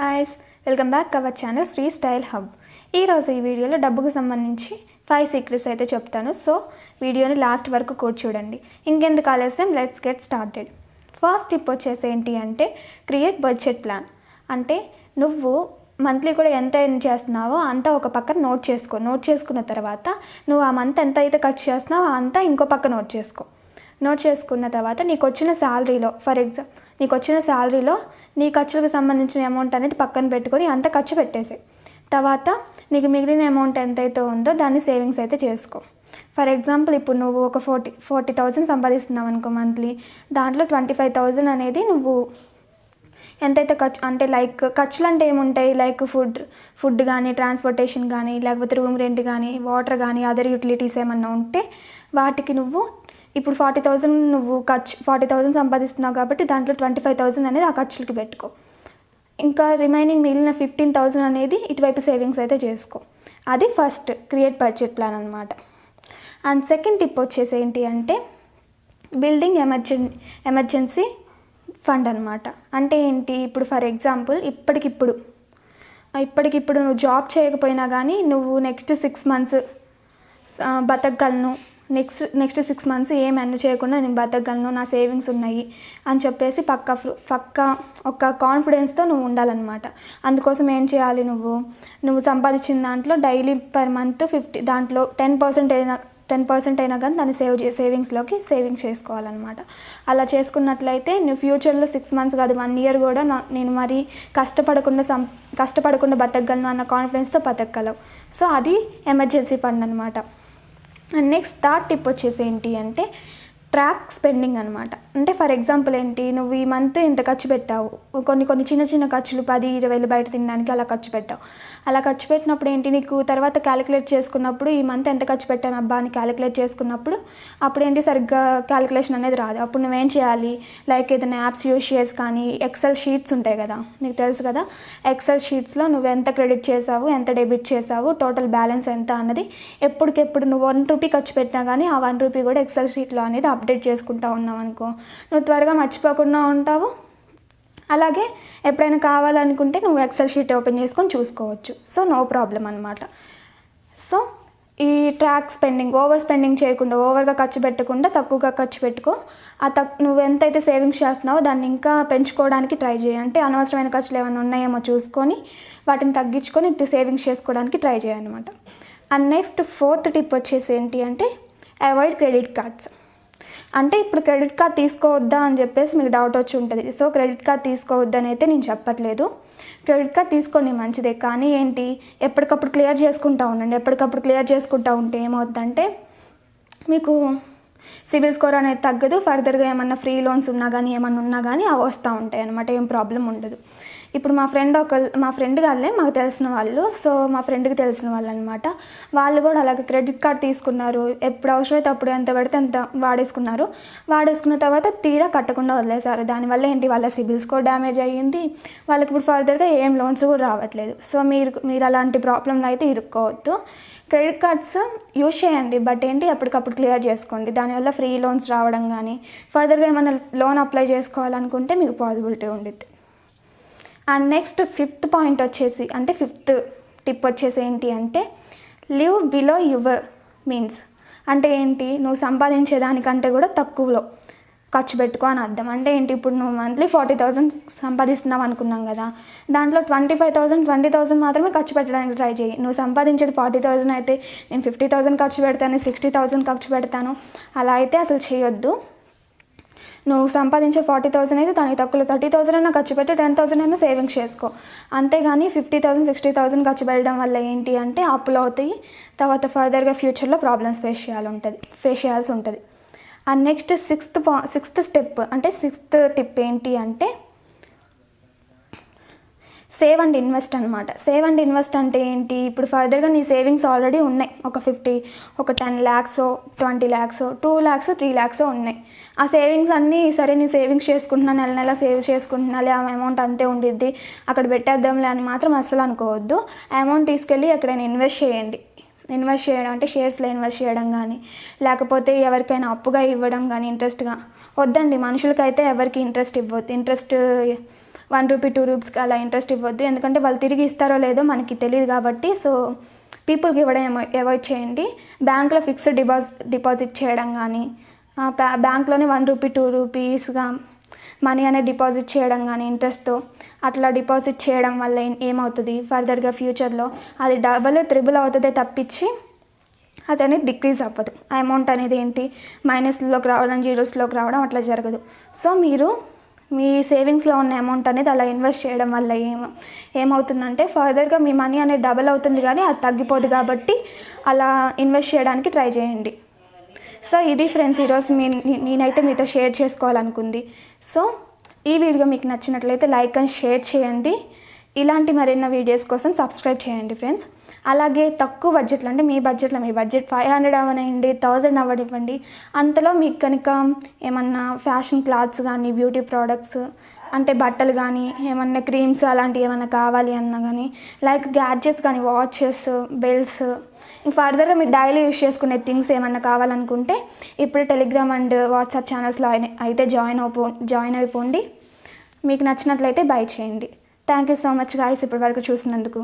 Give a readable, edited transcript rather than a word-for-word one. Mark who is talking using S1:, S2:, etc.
S1: Guys, welcome back our channel Sri style hub. ఈరోజు ఈ వీడియోలో డబ్బుకు సంబంధించి 5 సీక్రెట్స్ అయితే చెప్తాను. సో వీడియోని లాస్ట్ వరకు కూడా చూడండి. ఇంకెందుకు ఆలస్యం, let's get started. First tip వచ్చేసి ఏంటి అంటే క్రియేట్ బడ్జెట్ ప్లాన్. అంటే నువ్వు మంత్లీ కూడా ఎంత ఎర్న్ చేస్తున్నావో అంతా ఒక పక్కన నోట్ చేసుకున్న తర్వాత నువ్వు ఆ మంత్ ఎంత అయితే ఖర్చు చేస్తున్నావో అంతా ఇంకో పక్క నోట్ చేసుకున్న తర్వాత నీకు వచ్చిన శాలరీలో నీ ఖర్చులకు సంబంధించిన అమౌంట్ అనేది పక్కన పెట్టుకొని అంత ఖర్చు పెట్టేసాయి. తర్వాత నీకు మిగిలిన అమౌంట్ ఎంతైతే ఉందో దాన్ని సేవింగ్స్ అయితే చేసుకో. ఫర్ ఎగ్జాంపుల్, ఇప్పుడు నువ్వు ఒక 40,000 సంపాదిస్తున్నావు అనుకో మంత్లీ. దాంట్లో 25,000 అనేది నువ్వు ఎంతైతే ఖర్చులు అంటే ఏముంటాయి, లైక్ ఫుడ్ కానీ, ట్రాన్స్పోర్టేషన్ కానీ, లేకపోతే రూమ్ రెంట్ కానీ, వాటర్ కానీ, అదర్ యూటిలిటీస్ ఏమన్నా ఉంటే వాటికి నువ్వు ఇప్పుడు 40,000 సంపాదిస్తున్నావు కాబట్టి దాంట్లో 25,000 అనేది ఆ ఖర్చులకి పెట్టుకో. ఇంకా రిమైనింగ్ మిగిలిన 15,000 అనేది ఇటువైపు సేవింగ్స్ అయితే చేసుకో. అది ఫస్ట్ క్రియేట్ బడ్జెట్ ప్లాన్ అనమాట. అండ్ సెకండ్ టిప్ వచ్చేసి ఏంటి అంటే బిల్డింగ్ ఎమర్జెన్సీ ఫండ్ అనమాట. అంటే ఏంటి, ఇప్పుడు ఫర్ ఎగ్జాంపుల్ ఇప్పటికిప్పుడు నువ్వు జాబ్ చేయకపోయినా కానీ నువ్వు నెక్స్ట్ 6 months బతకగలను, నెక్స్ట్ 6 months ఏం ఎర్న్ చేయకుండా నేను బతకగలను, నా సేవింగ్స్ ఉన్నాయి అని చెప్పేసి పక్కా ఒక కాన్ఫిడెన్స్తో నువ్వు ఉండాలన్నమాట. అందుకోసం ఏం చేయాలి, నువ్వు సంపాదించిన దాంట్లో డైలీ పర్ మంత్ దాంట్లో 10% అయినా కానీ దాన్ని సేవింగ్స్లోకి చేసుకోవాలన్నమాట. అలా చేసుకున్నట్లయితే నువ్వు ఫ్యూచర్లో 6 months కాదు 1 year కూడా నేను మరి కష్టపడకుండా బతకగలను అన్న కాన్ఫిడెన్స్తో బతకగలవు. సో అది ఎమర్జెన్సీ ఫండ్ అనమాట. అండ్ నెక్స్ట్ థర్డ్ టిప్ వచ్చేసి ఏంటి అంటే ట్రాక్ స్పెండింగ్ అనమాట. అంటే ఫర్ ఎగ్జాంపుల్ ఏంటి, నువ్వు ఈ మంత్ ఇంత ఖర్చు పెట్టావు, కొన్ని చిన్న ఖర్చులు 10-20 బయట తినడానికి అలా ఖర్చు పెట్టావు. అలా ఖర్చు పెట్టినప్పుడు ఏంటి, నీకు తర్వాత క్యాలిక్యులేట్ చేసుకున్నప్పుడు ఈ మంత్ ఎంత ఖర్చు పెట్టాను అబ్బా అని క్యాలిక్యులేట్ చేసుకున్నప్పుడు అప్పుడు ఏంటి సరిగ్గా క్యాలిక్యులేషన్ అనేది రాదు. అప్పుడు నువ్వేం చేయాలి, లైక్ ఏదైనా యాప్స్ యూజ్ చేసి కానీ ఎక్సెల్ షీట్స్ ఉంటాయి కదా, నీకు తెలుసు కదా, ఎక్సెల్ షీట్స్లో నువ్వు ఎంత క్రెడిట్ చేసావు, ఎంత డెబిట్ చేసావు, టోటల్ బ్యాలెన్స్ ఎంత అన్నది ఎప్పటికెప్పుడు నువ్వు 1 రూపీ ఖర్చు పెట్టినా కానీ ఆ 1 రూపీ కూడా ఎక్సెల్ షీట్లో అనేది అప్డేట్ చేసుకుంటూ ఉన్నావు అనుకో, నువ్వు త్వరగా మర్చిపోకుండా ఉంటావు. అలాగే ఎప్పుడైనా కావాలనుకుంటే నువ్వు ఎక్సెల్ షీట్ ఓపెన్ చేసుకొని చూసుకోవచ్చు. సో నో ప్రాబ్లం అనమాట. సో ఈ ట్రాక్ స్పెండింగ్, ఓవర్ స్పెండింగ్ చేయకుండా, ఓవర్గా ఖర్చు పెట్టకుండా తక్కువగా ఖర్చు పెట్టుకో. నువ్వు ఎంతైతే సేవింగ్స్ చేస్తున్నావో దాన్ని ఇంకా పెంచుకోవడానికి ట్రై చేయి. అంటే అనవసరమైన ఖర్చులు ఏమైనా ఉన్నాయేమో చూసుకొని వాటిని తగ్గించుకొని ఇటు సేవింగ్స్ చేసుకోవడానికి ట్రై చేయనమాట. అండ్ నెక్స్ట్ ఫోర్త్ టిప్ వచ్చేసి ఏంటి అంటే అవాయిడ్ క్రెడిట్ కార్డ్స్. అంటే ఇప్పుడు క్రెడిట్ కార్డ్ తీసుకోవద్దా అని చెప్పేసి మీకు డౌట్ వచ్చి ఉంటుంది. సో క్రెడిట్ కార్డ్ తీసుకోవద్దని అయితే నేను చెప్పట్లేదు. క్రెడిట్ కార్డ్ తీసుకోండి, మంచిదే. కానీ ఏంటి, ఎప్పటికప్పుడు క్లియర్ చేసుకుంటూ ఉండండి. ఎప్పటికప్పుడు క్లియర్ చేసుకుంటూ ఉంటే ఏమవుతుందంటే మీకు సిబిల్ స్కోర్ అనేది తగ్గదు. ఫర్దర్గా ఏమన్నా ఫ్రీ లోన్స్ ఉన్నా కానీ అవి వస్తూ ఉంటాయి అన్నమాట. ఏం ప్రాబ్లం ఉండదు. ఇప్పుడు మా ఫ్రెండ్ వాళ్ళే మాకు తెలిసిన వాళ్ళు. సో మా ఫ్రెండ్కి తెలిసిన వాళ్ళు అనమాట. వాళ్ళు కూడా అలాగే క్రెడిట్ కార్డ్ తీసుకున్నారు. ఎప్పుడు అవసరమైతే అప్పుడు ఎంత పడితే అంత వాడేసుకున్న తర్వాత తీరా కట్టకుండా వదిలేశారు. దానివల్ల ఏంటి, వాళ్ళ సిబిల్ స్కోర్ డ్యామేజ్ అయ్యింది. వాళ్ళకి ఇప్పుడు ఫర్దర్గా ఏం లోన్స్ కూడా రావట్లేదు. సో మీరు అలాంటి ప్రాబ్లంలో అయితే ఇరుక్కోవద్దు. క్రెడిట్ కార్డ్స్ యూజ్ చేయండి, బట్ ఏంటి ఎప్పటికప్పుడు క్లియర్ చేసుకోండి. దానివల్ల ఫ్రీ లోన్స్ రావడం కానీ ఫర్దర్గా ఏమైనా లోన్ అప్లై చేసుకోవాలనుకుంటే మీకు పాసిబిలిటీ ఉండిద్ది. అండ్ నెక్స్ట్ ఫిఫ్త్ టిప్ వచ్చేసి ఏంటి అంటే లివ్ బిలో యువర్ మీన్స్. అంటే ఏంటి, నువ్వు సంపాదించే దానికంటే కూడా తక్కువలో ఖర్చు పెట్టుకో అని అర్థం. అంటే ఏంటి, ఇప్పుడు నువ్వు మంత్లీ 40,000 సంపాదిస్తున్నావు అనుకున్నాం కదా, దాంట్లో 20,000 మాత్రమే ఖర్చు పెట్టడానికి ట్రై చేయి. నువ్వు సంపాదించేది 40,000 అయితే నేను 50,000 ఖర్చు పెడతాను, 60,000 ఖర్చు పెడతాను, అలా అయితే అసలు చేయొద్దు. నువ్వు సంపాదించే 40,000 అయితే దానికి తక్కువ 30,000 అయినా ఖర్చు పెట్టి 10,000 అయినా సేవింగ్స్ చేసుకో. అంతేగాని 50,000, 60,000 ఖర్చు పెట్టడం వల్ల ఏంటి అంటే అప్పులు అవుతాయి. తర్వాత ఫర్దర్గా ఫ్యూచర్లో ప్రాబ్లమ్స్ ఫేస్ చేయాల్సి ఉంటుంది. అండ్ నెక్స్ట్ సిక్స్త్ టిప్ ఏంటి అంటే సేవ్ అండ్ ఇన్వెస్ట్ అనమాట. సేవ్ అండ్ ఇన్వెస్ట్ అంటే ఏంటి, ఇప్పుడు ఫర్దర్గా నీ సేవింగ్స్ ఆల్రెడీ ఉన్నాయి. ఒక 10 lakhs, 20 lakhs, 2 lakhs, 3 lakhs ఉన్నాయి. ఆ సేవింగ్స్ అన్నీ సరే నేను సేవింగ్స్ చేసుకుంటున్నా, నెల సేవ్ చేసుకుంటున్నాలే, ఆ అమౌంట్ అంతే ఉండిద్ది, అక్కడ పెట్టేద్దాంలే అని మాత్రం అస్సలు అనుకోవద్దు. ఆ అమౌంట్ తీసుకెళ్ళి ఎక్కడైనా ఇన్వెస్ట్ చేయండి. ఇన్వెస్ట్ చేయడం అంటే షేర్స్లో ఇన్వెస్ట్ చేయడం కానీ, లేకపోతే ఎవరికైనా అప్పుగా ఇవ్వడం కానీ ఇంట్రెస్ట్గా వద్దండి. మనుషులకైతే ఎవరికి ఇంట్రెస్ట్ ఇవ్వద్దు. ఇంట్రెస్ట్ రూ. 2 రూపీస్కి అలా ఇంట్రెస్ట్ ఇవ్వద్దు, ఎందుకంటే వాళ్ళు తిరిగి ఇస్తారో లేదో మనకి తెలియదు కాబట్టి. సో పీపుల్కి ఇవ్వడం అవాయిడ్ చేయండి. బ్యాంక్లో ఫిక్స్డ్ డిపాజిట్ చేయడం కానీ, బ్యాంక్లోనే రూ. 1 2 రూపీస్గా మనీ అనేది డిపాజిట్ చేయడం కానీ ఇంట్రెస్ట్తో అట్లా డిపాజిట్ చేయడం వల్ల ఏమవుతుంది, ఫర్దర్గా ఫ్యూచర్లో అది డబల్ త్రిబుల్ అవుతుందే తప్పించి అది అనేది డిక్రీజ్ అవ్వదు. ఆ అమౌంట్ అనేది ఏంటి మైనస్లోకి రావడం, జీరోస్లోకి రావడం అట్లా జరగదు. సో మీరు మీ సేవింగ్స్లో ఉన్న అమౌంట్ అనేది అలా ఇన్వెస్ట్ చేయడం వల్ల ఏమవుతుందంటే ఫర్దర్గా మీ మనీ అనేది డబల్ అవుతుంది కానీ అది తగ్గిపోదు, కాబట్టి అలా ఇన్వెస్ట్ చేయడానికి ట్రై చేయండి. సో ఇది ఫ్రెండ్స్ ఈరోజు నేనైతే మీతో షేర్ చేసుకోవాలనుకుంది. సో ఈ వీడియో మీకు నచ్చినట్లయితే లైక్ అండ్ షేర్ చేయండి. ఇలాంటి మరిన్న వీడియోస్ కోసం సబ్స్క్రైబ్ చేయండి ఫ్రెండ్స్. అలాగే తక్కువ బడ్జెట్లో, అంటే మీ బడ్జెట్ 500 అవనివ్వండి, 1000 అవ్వనివ్వండి, అంతలో మీకు కనుక ఏమన్నా ఫ్యాషన్ క్లాత్స్ కానీ, బ్యూటీ ప్రోడక్ట్స్ అంటే బట్టలు కానీ, ఏమన్నా క్రీమ్స్ అలాంటివి ఏమన్నా కావాలి అన్నా కానీ, లైక్ గ్యాడ్జెట్స్ కానీ, వాచెస్, బెల్ట్స్, ఫర్దర్గా మీరు డైలీ యూస్ చేసుకునే థింగ్స్ ఏమన్నా కావాలనుకుంటే ఇప్పుడు టెలిగ్రామ్ అండ్ వాట్సాప్ ఛానల్స్లో అయితే జాయిన్ అయిపోండి. మీకు నచ్చినట్లయితే బై చేయండి. Thank you so much guys ఇప్పటి వరకు చూసినందుకు.